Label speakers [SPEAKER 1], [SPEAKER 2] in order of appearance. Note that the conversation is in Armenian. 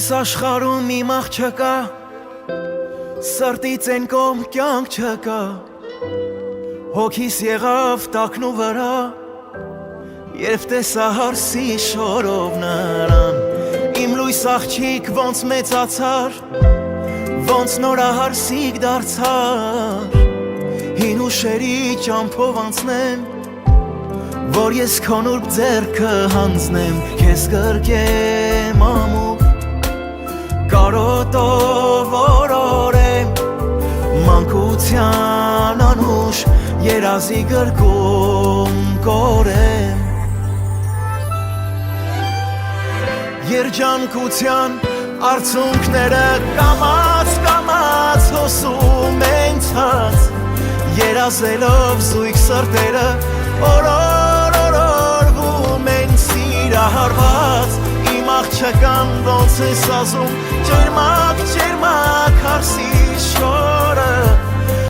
[SPEAKER 1] Ես աշխարհում իմ աղջկա Սրտից են կողմ կյանք չկա Հոգիս եղավ տակնու վրա Երբ տեսա հարսի շորով նրան Իմ լույս աղջիկ ոնց մեծացար Ոնց նորահարսիկ դարձար Հին ուշերի ճամփով անցնեմ Որ ես քո նուրբ ձեռքը հանձնեմ Քեզ գրկեմ ամուր Կարոտով օրորեմ Մանկության անուշ Երազի գրկում կորեմ Երջանկության արցունքները կամաց հոսում են ցած Երազելով զույգ սրտերը օրորվում են սիրահարված Իմ աղջկան ոնց է սազում ջերմակ հարսի շորը